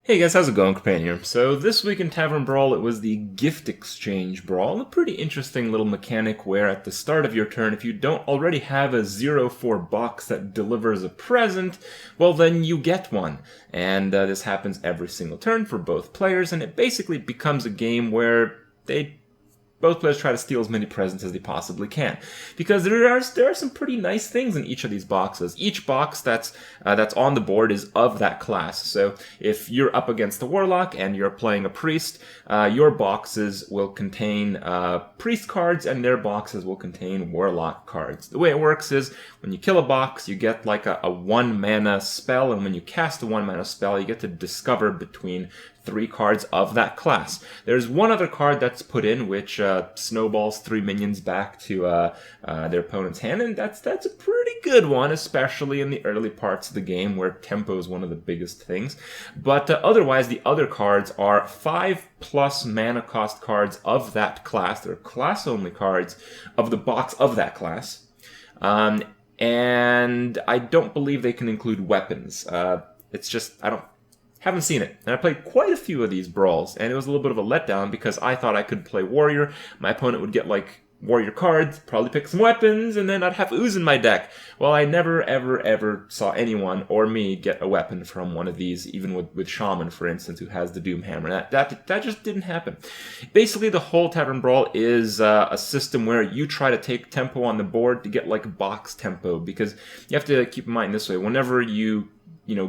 Hey guys, how's it going, Companion? So this week in Tavern Brawl, it was the Gift Exchange Brawl, a pretty interesting little mechanic where at the start of your turn, if you don't already have a 0-4 box that delivers a present, well then you get one. And this happens every single turn for both players, and it basically becomes a game where both players try to steal as many presents as they possibly can, because there are some pretty nice things in each of these boxes. Each box that's on the board is of that class. So if you're up against a warlock and you're playing a priest, your boxes will contain priest cards, and their boxes will contain warlock cards. The way it works is when you kill a box, you get like a 1 mana spell, and when you cast a 1 mana spell, you get to discover between 3 cards of that class. There's one other card that's put in, which snowballs 3 minions back to their opponent's hand, and that's a pretty good one, especially in the early parts of the game where tempo is one of the biggest things. But otherwise, the other cards are 5+ mana cost cards of that class. They're class-only cards of the box of that class. And I don't believe they can include weapons. It's just, haven't seen it. And I played quite a few of these brawls, and it was a little bit of a letdown because I thought I could play warrior. My opponent would get like warrior cards, probably pick some weapons, and then I'd have ooze in my deck. Well, I never, ever saw anyone or me get a weapon from one of these, even with Shaman, for instance, who has the Doom Hammer. That just didn't happen. Basically, the whole Tavern Brawl is a system where you try to take tempo on the board to get like box tempo, because you have to keep in mind this way: whenever you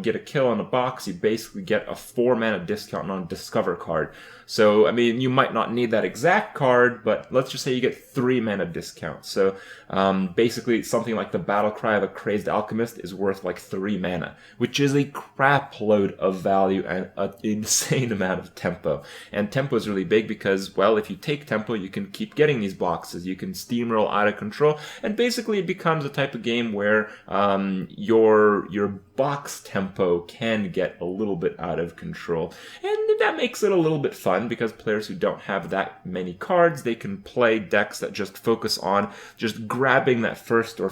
get a kill on a box, you basically get a 4 mana discount on a Discover card. So, I mean, you might not need that exact card, but let's just say you get 3 mana discount. So, basically, something like the Battle Cry of a Crazed Alchemist is worth like 3 mana, which is a crap load of value and an insane amount of tempo. And tempo is really big because, well, if you take tempo, you can keep getting these boxes. You can steamroll out of control, and basically it becomes a type of game where your box tempo can get a little bit out of control. And that makes it a little bit fun because players who don't have that many cards, they can play decks that just focus on just grabbing that first or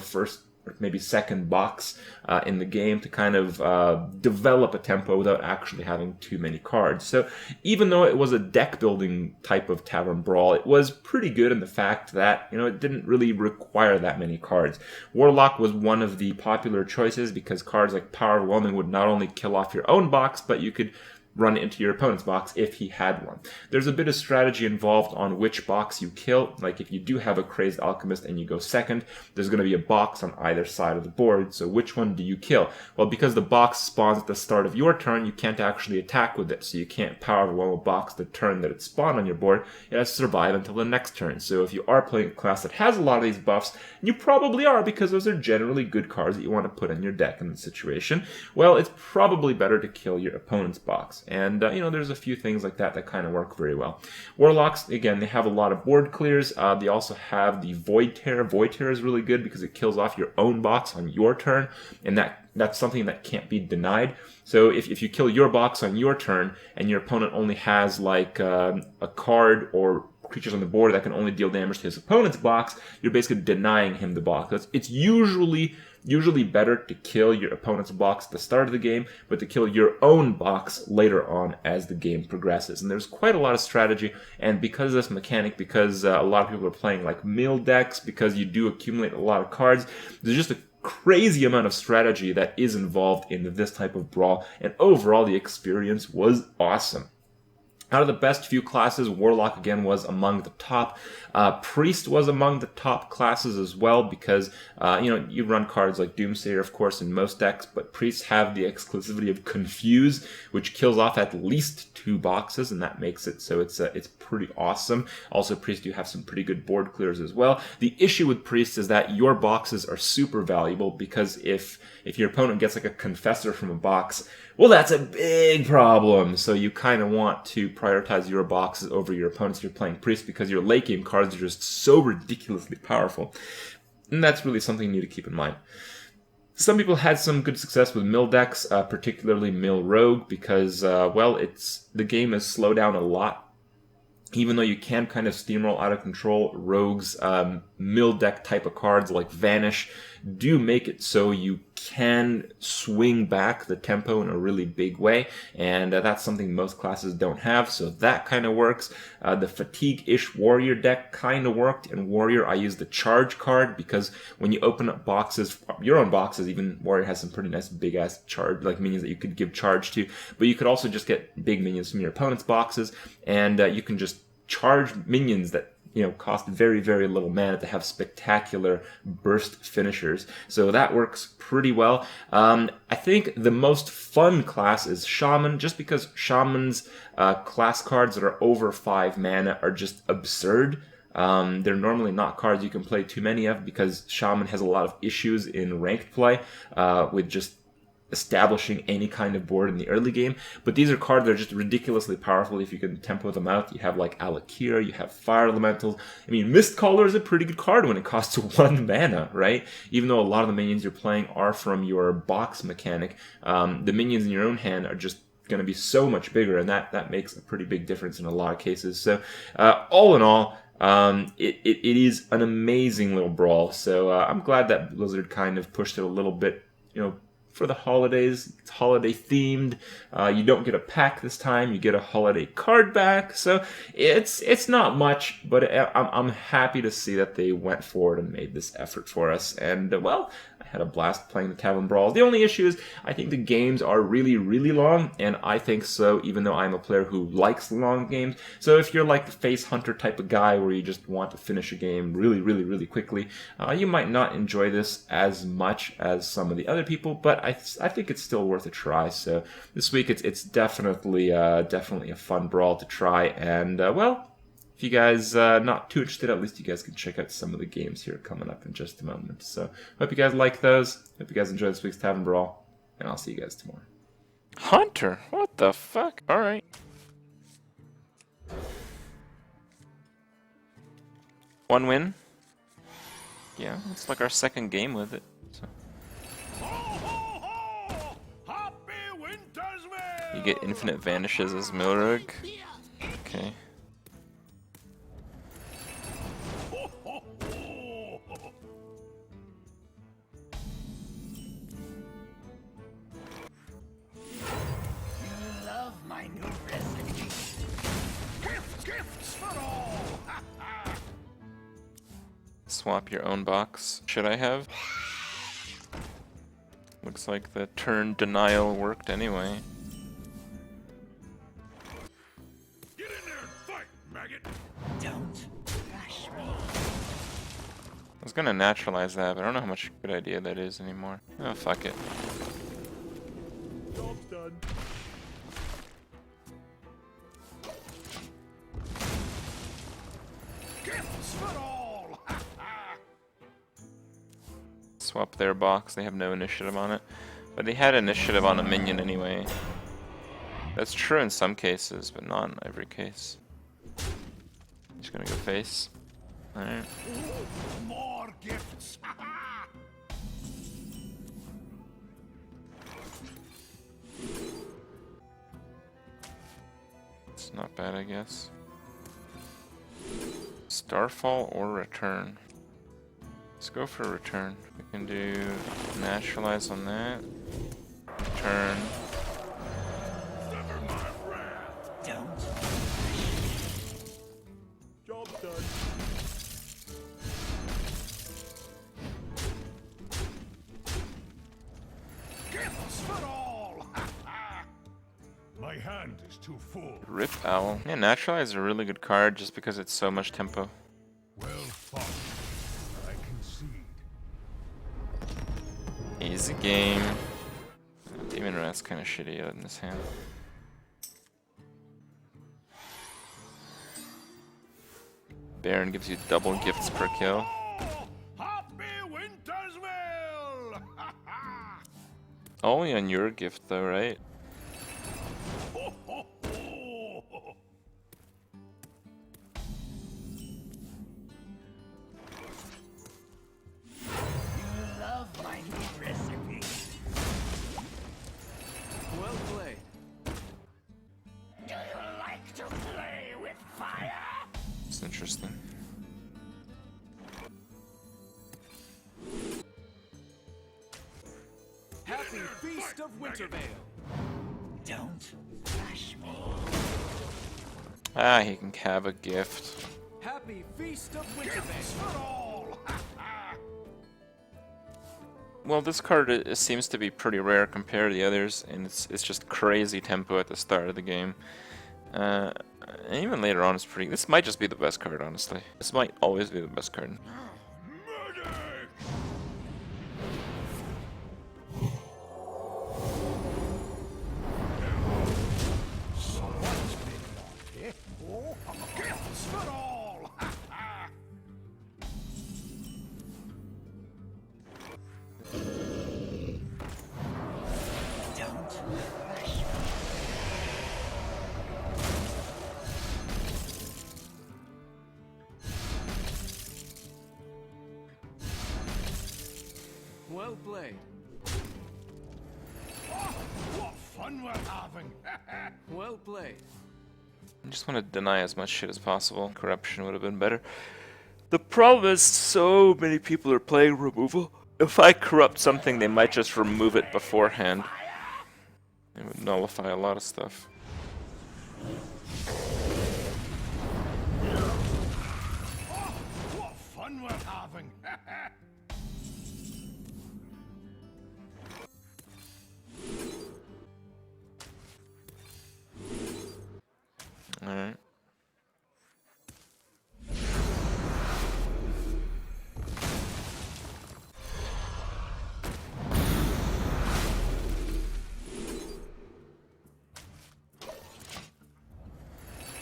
maybe second box in the game to kind of develop a tempo without actually having too many cards. So even though it was a deck building type of Tavern Brawl, it was pretty good in the fact that, it didn't really require that many cards. Warlock was one of the popular choices because cards like Power Overwhelming would not only kill off your own box, but you could run it into your opponent's box if he had one. There's a bit of strategy involved on which box you kill. Like if you do have a Crazed Alchemist and you go second, there's going to be a box on either side of the board. So which one do you kill? Well, because the box spawns at the start of your turn, you can't actually attack with it. So you can't power overwhelm a box the turn that it spawned on your board. It has to survive until the next turn. So if you are playing a class that has a lot of these buffs, and you probably are because those are generally good cards that you want to put in your deck in the situation, well, it's probably better to kill your opponent's box. And, there's a few things like that kind of work very well. Warlocks, again, they have a lot of board clears. They also have the Void Tear. Void Tear is really good because it kills off your own box on your turn, and that's something that can't be denied. So if you kill your box on your turn and your opponent only has like a card or creatures on the board that can only deal damage to his opponent's box, you're basically denying him the box. It's usually better to kill your opponent's box at the start of the game, but to kill your own box later on as the game progresses. And there's quite a lot of strategy, and because of this mechanic, because a lot of people are playing like mill decks, because you do accumulate a lot of cards, there's just a crazy amount of strategy that is involved in this type of brawl, and overall the experience was awesome. Out of the best few classes, Warlock again was among the top. Priest was among the top classes as well because, you run cards like Doomsayer, of course, in most decks, but Priests have the exclusivity of Confuse, which kills off at least 2 boxes, and that makes it so it's pretty awesome. Also, Priests do have some pretty good board clears as well. The issue with Priests is that your boxes are super valuable because if your opponent gets like a Confessor from a box, well, that's a big problem. So you kind of want to prioritize your boxes over your opponents if you're playing Priest because your late game cards are just so ridiculously powerful. And that's really something you need to keep in mind. Some people had some good success with mill decks, particularly mill rogue, because, the game is slowed down a lot. Even though you can kind of steamroll out of control, rogues, mill deck type of cards like Vanish do make it so you can swing back the tempo in a really big way, and that's something most classes don't have, so that kind of works. The fatigue-ish warrior deck kind of worked. In warrior, I used the charge card because when you open up boxes, your own boxes, even warrior has some pretty nice big-ass charge, like minions that you could give charge to, but you could also just get big minions from your opponent's boxes, and you can just charge minions that cost very, very little mana to have spectacular burst finishers. So that works pretty well. I think the most fun class is Shaman, just because Shaman's class cards that are over 5 mana are just absurd. They're normally not cards you can play too many of because Shaman has a lot of issues in ranked play with just establishing any kind of board in the early game, but these are cards that are just ridiculously powerful if you can tempo them out. You have like Alakira, you have Fire Elementals. I mean, Mistcaller is a pretty good card when it costs 1 mana, right? Even though a lot of the minions you're playing are from your box mechanic, the minions in your own hand are just going to be so much bigger, and that makes a pretty big difference in a lot of cases. So all in all, it is an amazing little brawl. So I'm glad that Blizzard kind of pushed it a little bit, for the holidays. It's holiday themed. You don't get a pack this time. You get a holiday card back. So it's not much, but I'm happy to see that they went forward and made this effort for us. And well, I had a blast playing the Tavern Brawl. The only issue is I think the games are really, really long, and I think so even though I'm a player who likes long games. So if you're like the face hunter type of guy where you just want to finish a game really, really, really quickly, you might not enjoy this as much as some of the other people, but I think it's still worth a try. So this week it's definitely a fun brawl to try, and well, if you guys not too interested, at least you guys can check out some of the games here coming up in just a moment. So hope you guys like those. Hope you guys enjoy this week's Tavern Brawl, and I'll see you guys tomorrow. Hunter? What the fuck? Alright. One win? Yeah, it's like our second game with it. So. You get infinite vanishes as Milrug. Okay. Swap your own box. Should I have? Looks like the turn denial worked anyway. Get in there and fight, maggot! Don't rush me. I was gonna naturalize that, but I don't know how much good idea that is anymore. Oh, fuck it. Job's done. Gifts for all! Swap their box, they have no initiative on it. But they had initiative on a minion anyway. That's true in some cases, but not in every case. Just gonna go face. Alright. More gifts! It's not bad, I guess. Starfall or return. Let's go for return. We can do naturalize on that. Return. Don't. Job's done. Gifts for all! My hand is too full. Rip Owl. Yeah, naturalize is a really good card just because it's so much tempo. Well fought. I concede. Easy game. Demon Rat's kind of shitty out in this hand. Baron gives you double gifts per kill. Happy Winter's Will! Only on your gift though, right? You love my new recipe. Well played. Do you like to play with fire? It's interesting. Happy Feast of Wintervale. Don't rush me. Ah, he can have a gift. Happy Feast of Gifts Wintervale. for all. Well, this card seems to be pretty rare compared to the others, and it's just crazy tempo at the start of the game. And even later on, it's pretty. This might just be the best card, honestly. This might always be the best card. Medic! Someone's been naughty. Oh, gifts for all. Don't rush me. Well played. Oh, what fun we're having. Well played. I just want to deny as much shit as possible. Corruption would have been better. The problem is so many people are playing removal. If I corrupt something, they might just remove it beforehand. It would nullify a lot of stuff. Oh, what fun we're having. Alright.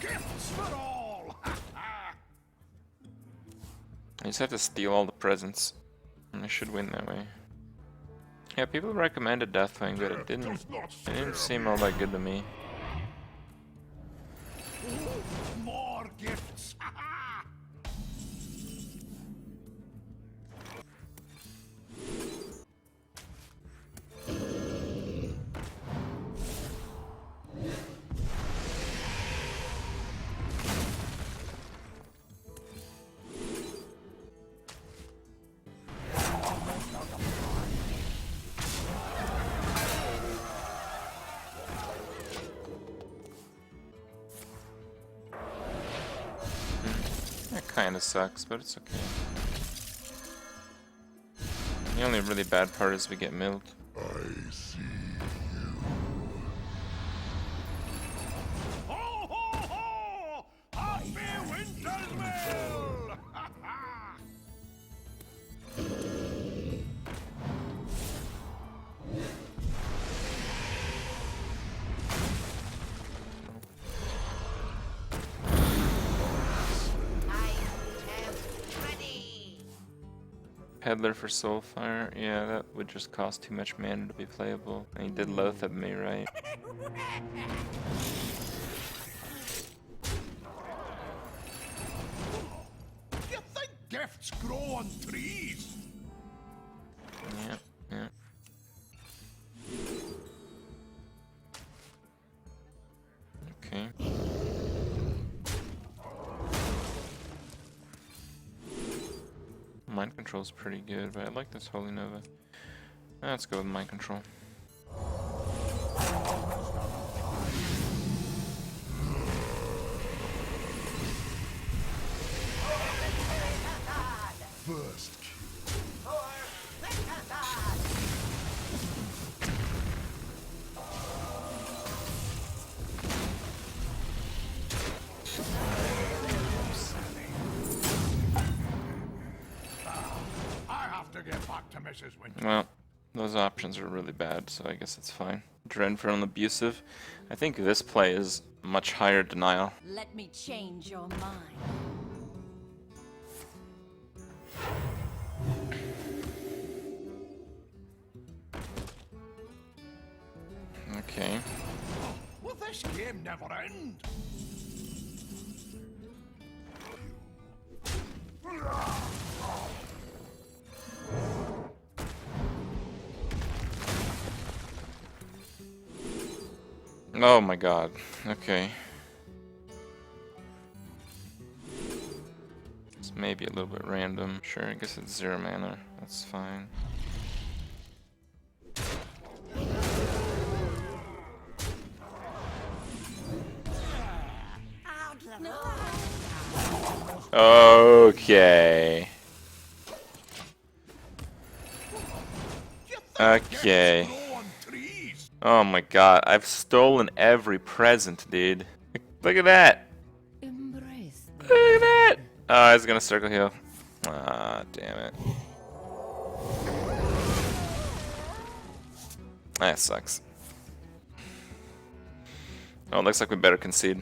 Gifts for all. I just have to steal all the presents. And I should win that way. Yeah, people recommended Deathwing, but it didn't seem all that good to me. More gifts. That kinda sucks, but it's okay. The only really bad part is we get milled. Ho, ho, ho! Happy Winter's Mill! I am ready. Peddler for Soulfire, yeah, that would just cost too much mana to be playable. And he did Loath me, right? You think gifts grow on trees? Yeah, yeah. Okay. Mind control's pretty good, but I like this Holy Nova. Let's go with mind control. First I have to get back to Mrs. Winter. Well, those options are really bad, so I guess it's fine. Drenfer on Abusive. I think this play is much higher denial. Let me change your mind. Okay. Will this game never end? Oh my god. Okay. It's maybe a little bit random. Sure, I guess it's 0 mana. That's fine. Okay. Okay. Grow on trees. Oh my god, I've stolen every present, dude. Look at that. Embrace Look at that. Oh, I was gonna circle heal. Ah, damn it. That sucks. Oh, it looks like we better concede.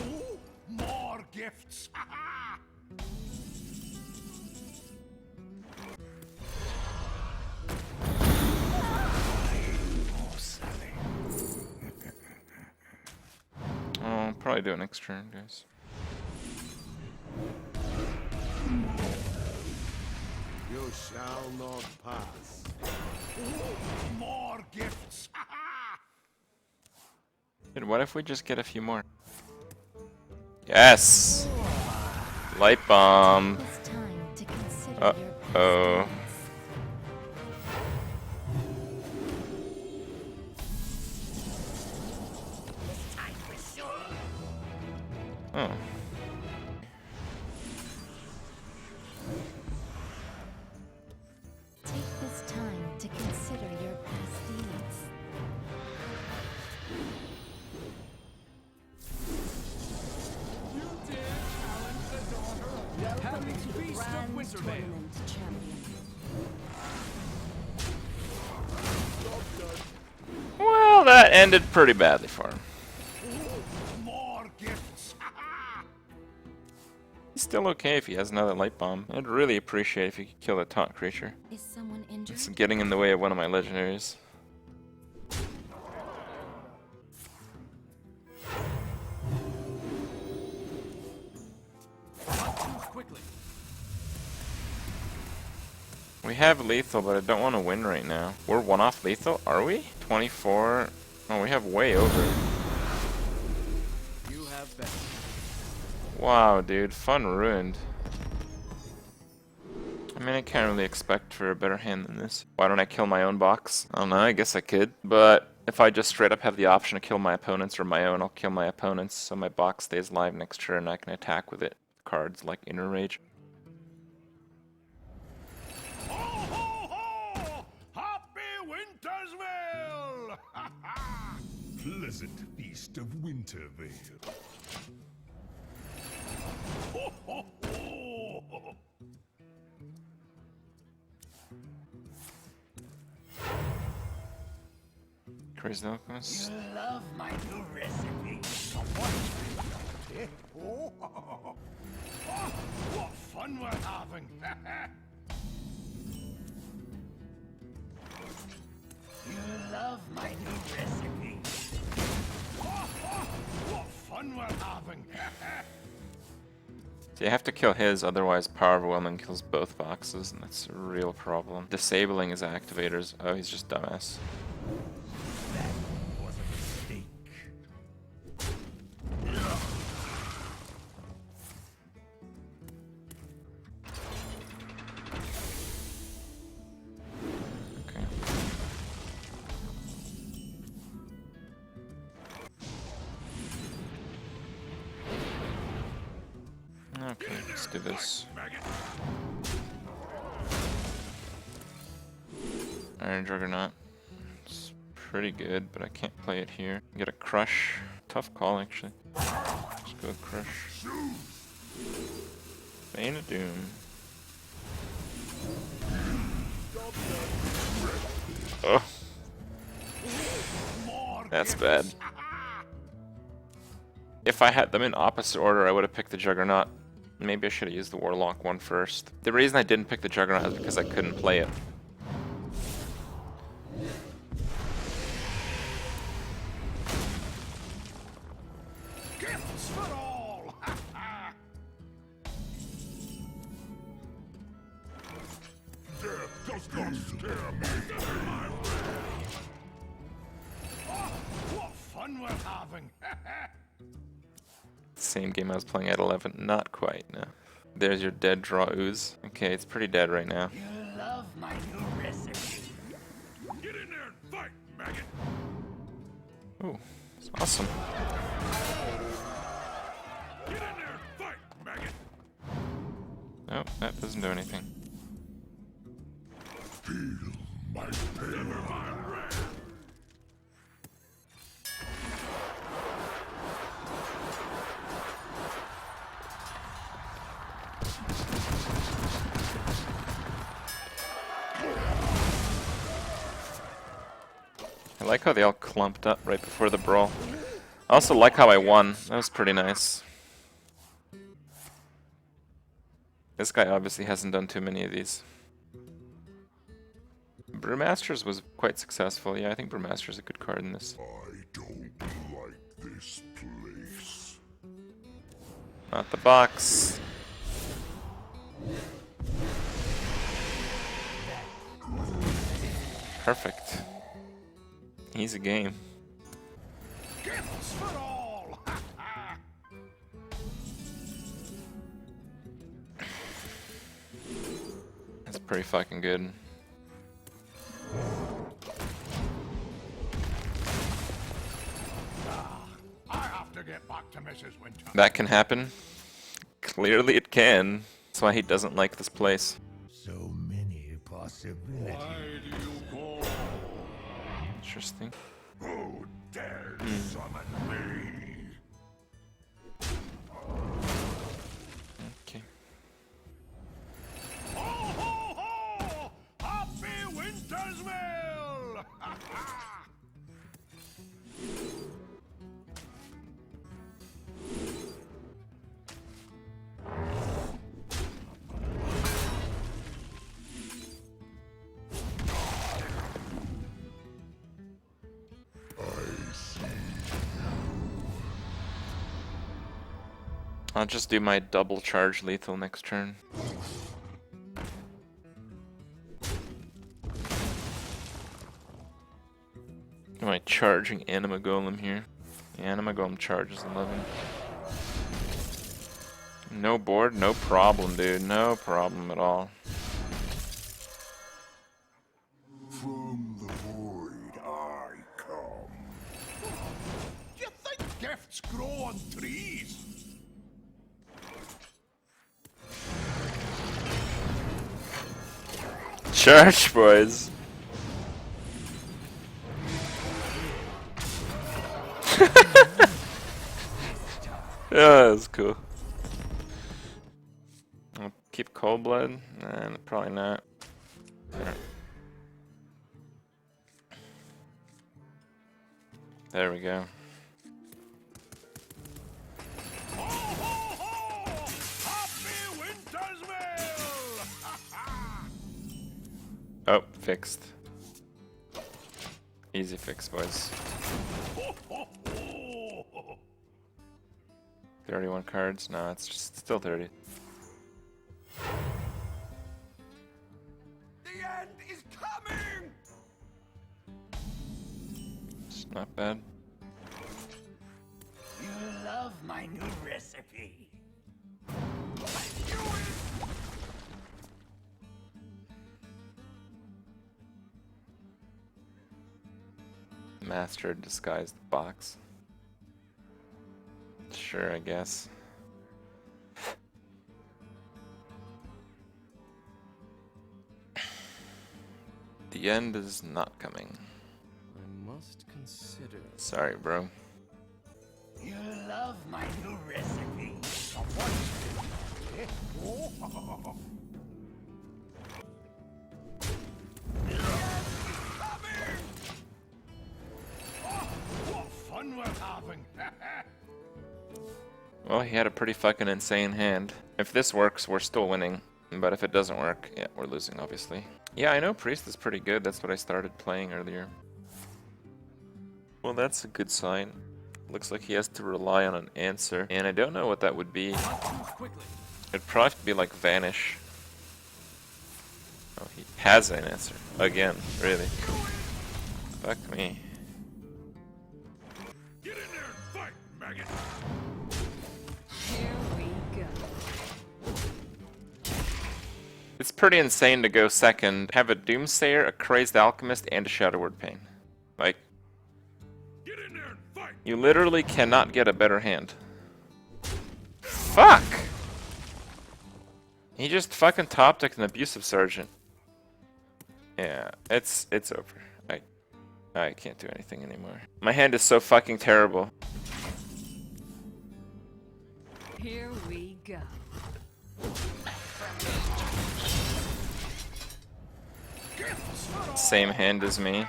Ooh, more gifts. Oh, I'll probably do it next turn, guys. You shall not pass. Ooh, more gifts. Dude, what if we just get a few more? Yes! Light bomb. this time to consider your Uh-oh. past Oh. Take this time to consider your past deeds. Happy Feast of Grand Wintervale. Tournament champion. Well, that ended pretty badly for him. More gifts. He's still okay if he has another light bomb. I'd really appreciate if he could kill that taunt creature. Is someone injured? It's getting in the way of one of my legendaries. Not too quickly. We have lethal, but I don't want to win right now. We're one off lethal, are we? 24. Oh, we have way over. You have better. Wow, dude. Fun ruined. I mean, I can't really expect for a better hand than this. Why don't I kill my own box? I don't know, I guess I could. But if I just straight up have the option to kill my opponents or my own, I'll kill my opponents so my box stays live next turn and I can attack with it. Cards like Inner Rage. Ho, ho, ho! Happy Wintersville! Pleasant feast of Wintervale. Ho, ho, ho! Crazy Alchemist. Love my new recipe. Oh, what fun we're having! You love my new recipe. What fun we're having! So you have to kill his, otherwise Power Overwhelming kills both boxes, and that's a real problem. Disabling his activators. Oh, he's just dumbass. That was a mistake. Okay. Okay, let's do this. Iron Juggernaut. It's pretty good, but I can't play it here. Get a Crush. Tough call, actually. Let's go with Crush. Bane of Doom. Oh. That's bad. If I had them in opposite order, I would have picked the Juggernaut. Maybe I should have used the Warlock one first. The reason I didn't pick the Juggernaut is because I couldn't play it. Gifts for all! Death does not scare me. Oh, what fun we're having! Same game I was playing at 11. Not quite, no. There's your dead draw ooze. Okay, it's pretty dead right now. You love my new recipe. Get in there and fight, maggot! Ooh, it's awesome. Get in there and fight, maggot! Oh, that doesn't do anything. Feel my pain. Never mind, rat. I like how they all clumped up right before the brawl. I also like how I won. That was pretty nice. This guy obviously hasn't done too many of these. Brewmasters was quite successful. Yeah, I think Brewmaster's a good card in this. I don't like this place. Not the box. Perfect. Easy game. Gifts for all! That's pretty fucking good. I have to get back to Mrs. Winter. That can happen. Clearly it can. That's why he doesn't like this place. So many possibilities. Why do you call? Interesting. Who dares summon me? Okay. Ho ho ho! Happy Winter's Mill! I'll just do my double charge lethal next turn. Am I charging Anima Golem here? The Anima Golem charges 11. No board, no problem, dude. No problem at all. From the void I come. You think gifts grow on trees? Charge, boys! Yeah, that's cool. I'll keep Cold Blood? Nah, probably not. Alright. There we go. Ho ho ho! Happy Winter's Mill! Oh, fixed. Easy fix, boys. Ho ho ho! 31 cards? No, it's just still 30. The end is coming! It's not bad. You love my new recipe. Master disguised box. Sure, I guess. The end is not coming. I must consider. Sorry, bro. You love my new recipe. What fun we're having! Well, he had a pretty fucking insane hand. If this works, we're still winning. But if it doesn't work, yeah, we're losing, obviously. Yeah, I know Priest is pretty good. That's what I started playing earlier. Well, that's a good sign. Looks like he has to rely on an answer. And I don't know what that would be. Quickly. It'd probably be like Vanish. Oh, he has an answer. Again, really. Fuck me. Get in there and fight, maggot! Here we go. It's pretty insane to go second, have a Doomsayer, a Crazed Alchemist, and a Shadow Word Pain. Like, Get in there and fight! you literally cannot get a better hand. Fuck! He just fucking top decked an Abusive Sergeant. Yeah, it's over. I can't do anything anymore. My hand is so fucking terrible. Here we go. Same hand as me.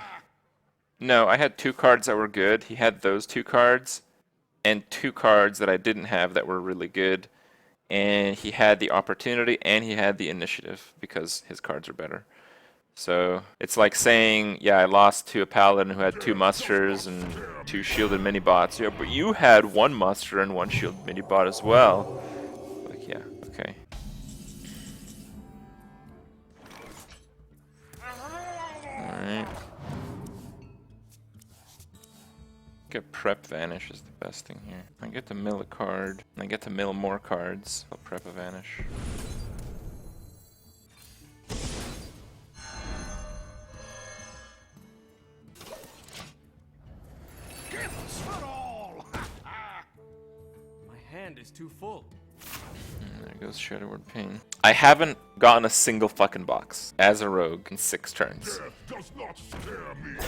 No, I had 2 cards that were good. He had those 2 cards, and 2 cards that I didn't have that were really good. And he had the opportunity, and he had the initiative, because his cards are better. So, it's like saying, yeah, I lost to a paladin who had 2 musters and 2 shielded mini-bots. Yeah, but you had 1 muster and 1 shielded mini-bot as well. Like, yeah, okay. Alright. Get prep vanish is the best thing here. I get to mill a card. I get to mill more cards. I'll prep a vanish. Gifts for all! My hand is too full. And there goes Shadow Word Pain. I haven't gotten a single fucking box as a rogue in 6 turns. Death does not scare me.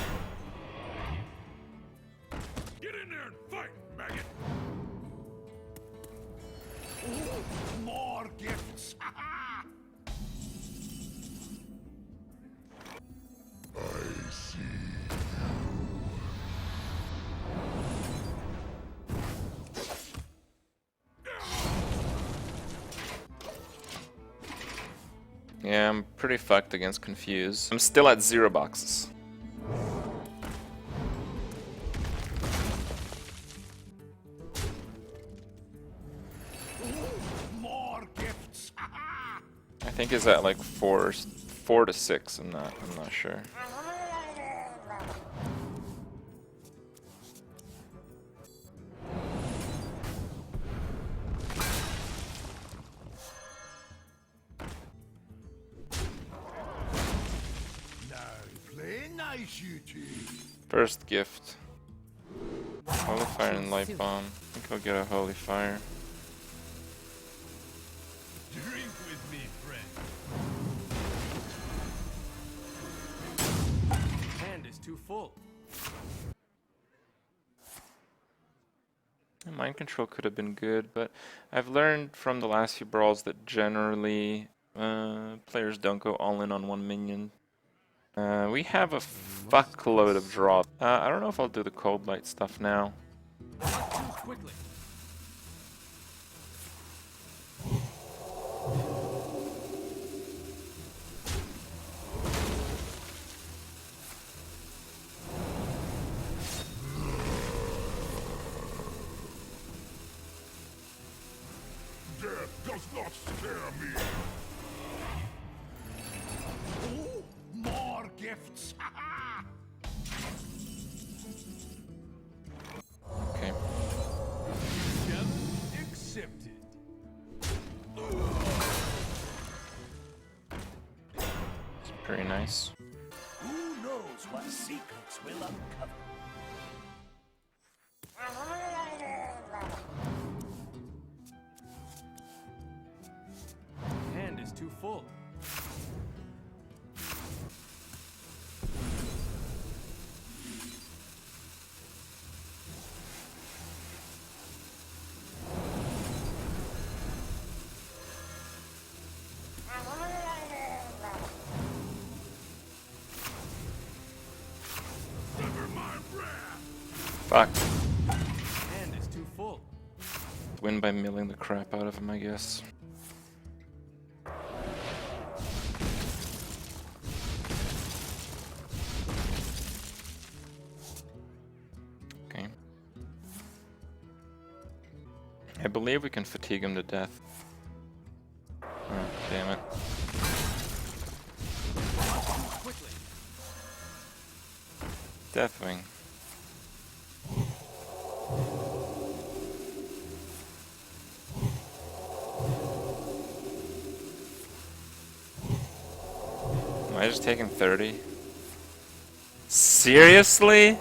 Get in there and fight, maggot! Ooh, more gifts! I see. Yeah, I'm pretty fucked against Confuse. I'm still at 0 boxes. More gifts! I think he's at like 4 to 6. I'm not sure. Now play nice, you two. First gift. Holy Fire and Light Bomb. I think I'll get a Holy Fire. Drink with me, friend. Hand is too full. Mind Control could have been good, but I've learned from the last few brawls that generally players don't go all in on 1 minion. We have a fuckload of draw. I don't know if I'll do the Cold Light stuff now. Too quickly. Death does not scare me. Ooh, more gifts! Okay. Challenge accepted. It's pretty nice. Who knows what secrets will uncover? Hand is too full. Sever my wrath! Fuck. Hand is too full. Win by milling the crap out of him, I guess. Okay. I believe we can fatigue him to death. Oh, damn it. Quickly. Deathwing. just taking 30? Seriously?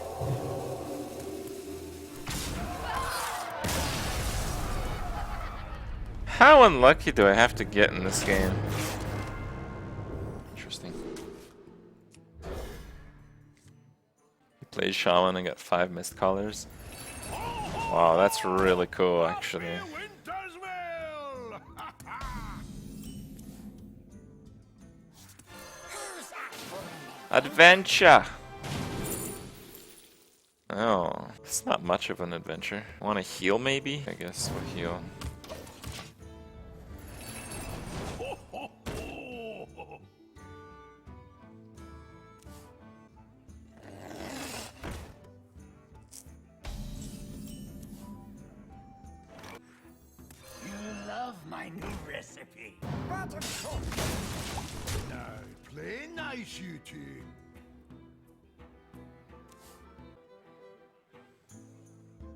How unlucky do I have to get in this game? Interesting. He played Shaman and got 5 missed callers. Wow, that's really cool, actually. Winter's will! Adventure! Oh, it's not much of an adventure. Want to heal, maybe? I guess we'll heal. You love my new recipe. Now, play nice, you two.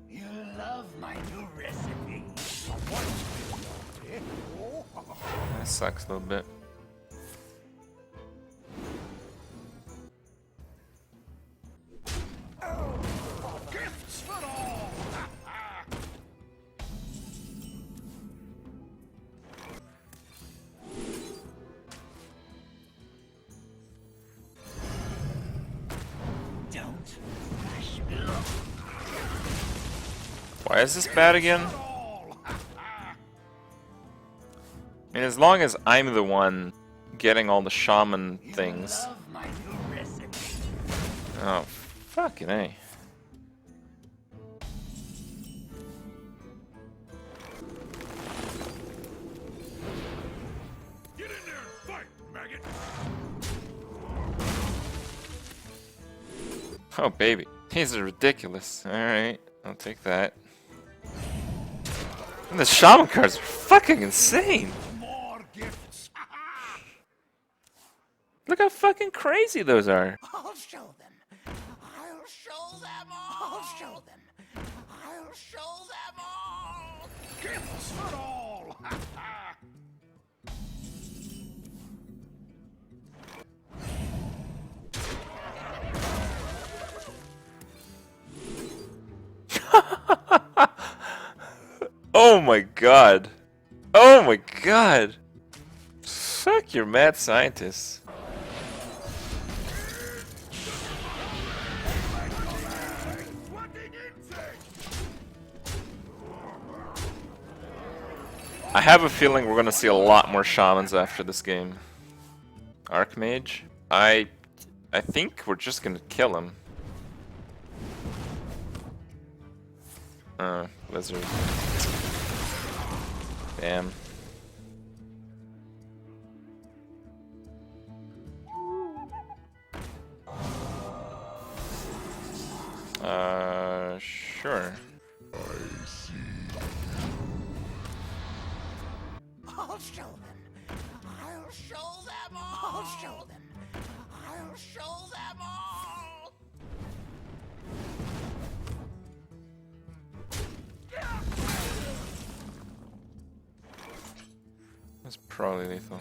You love my new recipe. That sucks a little bit. Gifts for all! Don't rush me. Why is this bad again? I mean, as long as I'm the one getting all the shaman things. Love my new recipe. Oh, fucking A. Get in there and fight, maggot! Oh, baby. These are ridiculous. Alright, I'll take that. And the shaman cards are fucking insane! More gifts! Look how fucking crazy those are. I'll show them. I'll show them all. I'll show them. I'll show them all. Gifts for all! Oh my god. Oh my god. Fuck your mad scientists. I have a feeling we're gonna see a lot more shamans after this game. Archmage? I think we're just gonna kill him. Blizzard. Damn. Sure. I see. I'll show them. I'll show them all. I'll show them. I'll show them all. That's probably lethal.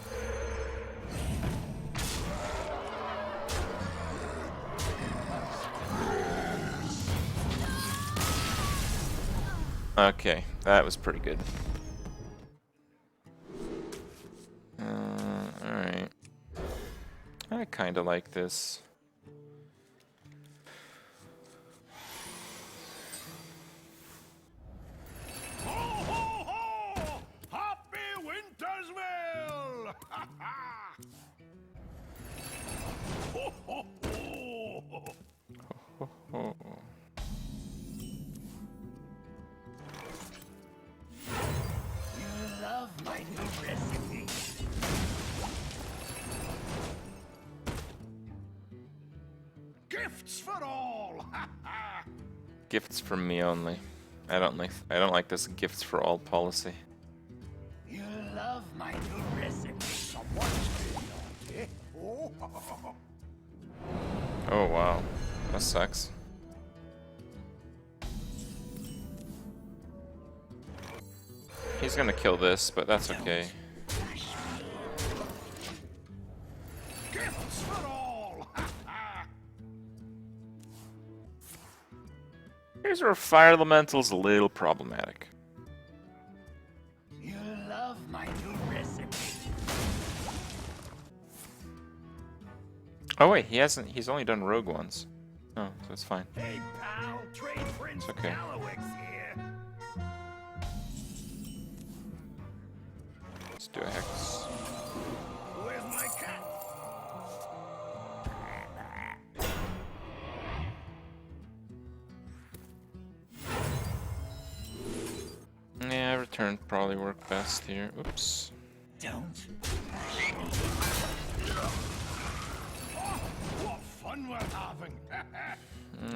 Okay, that was pretty good. Alright. I kinda like this. Ho, ho, ho! Happy Winter's will! Ho, ho, ho! Oh. You love my new recipe. Gifts for all! Gifts from me only. I don't like this gifts for all policy. You love my new recipe. Oh wow. That sucks. He's gonna kill this, but that's okay. Gifts for all! Here's where Fire Elemental's a little problematic. You love my new recipe. Oh wait, he's only done Rogue once. Oh, so it's fine. Hey, pal, Trade Prince It's okay. Gallowix here. Let's do a Hex. Where's my cat? Yeah, return probably work best here. Oops. Don't. What fun we're having.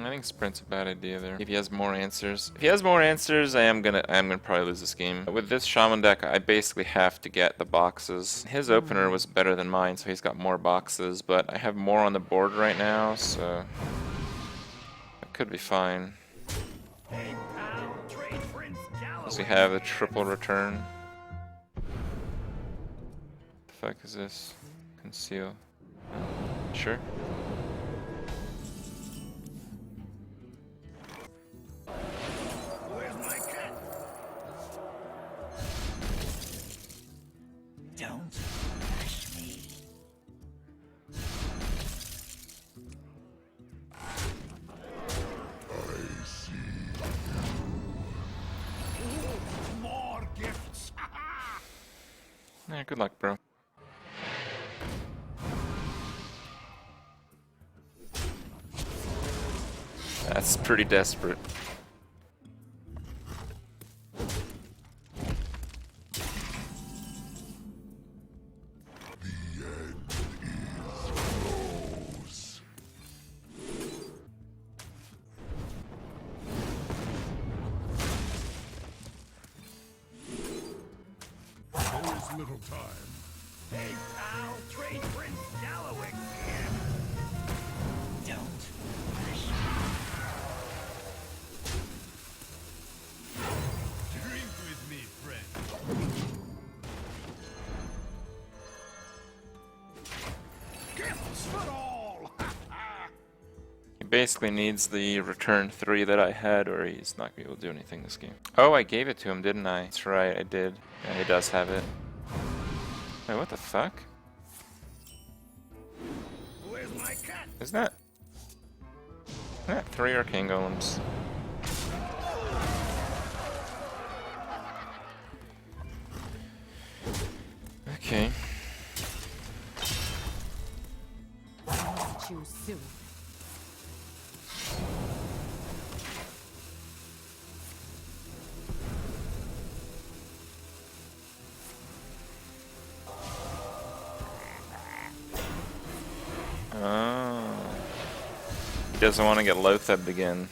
I think Sprint's a bad idea there. If he has more answers, I am gonna probably lose this game. With this Shaman deck, I basically have to get the boxes. His opener was better than mine, so he's got more boxes, but I have more on the board right now, so that could be fine. Hey, pal, Trade Prince Does he Gallowix. have a triple return? The fuck is this? Conceal. Sure. Where's my cat? Don't push me. I see. More gifts. Yeah, good luck, bro. That's pretty desperate. The end is close. There is little time. Hey, pal, Trade Prince Gallowix here. Don't push me. Drink with me, friend. Gifts for all. He basically needs the return 3 that I had, or he's not gonna be able to do anything this game. Oh, I gave it to him, didn't I? That's right, I did. Yeah, he does have it. Wait, what the fuck? Where's my cat? Isn't that 3 arcane golems? Okay. Choose soon. Oh. He doesn't want to get Lothabbed again.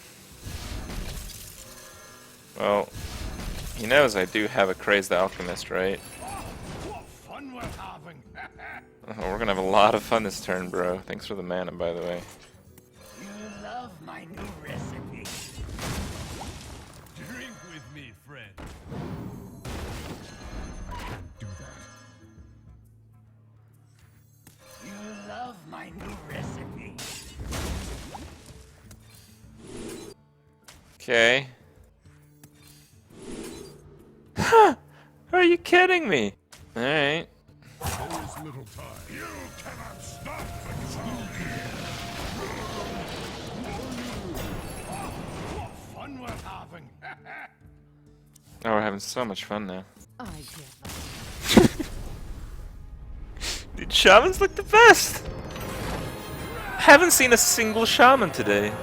Well, he knows I do have a Crazed Alchemist, right? What fun we're having. Oh, we're gonna have a lot of fun this turn, bro. Thanks for the mana, by the way. You love my new recipe. Drink with me, friend. I can't do that. You love my new recipe. Okay. Ha! Are you kidding me? Alright. There is little time. You cannot stop the champion. What fun we're having. Oh, we're having so much fun now. I give up. Dude, shamans look the best! Haven't seen a single shaman today.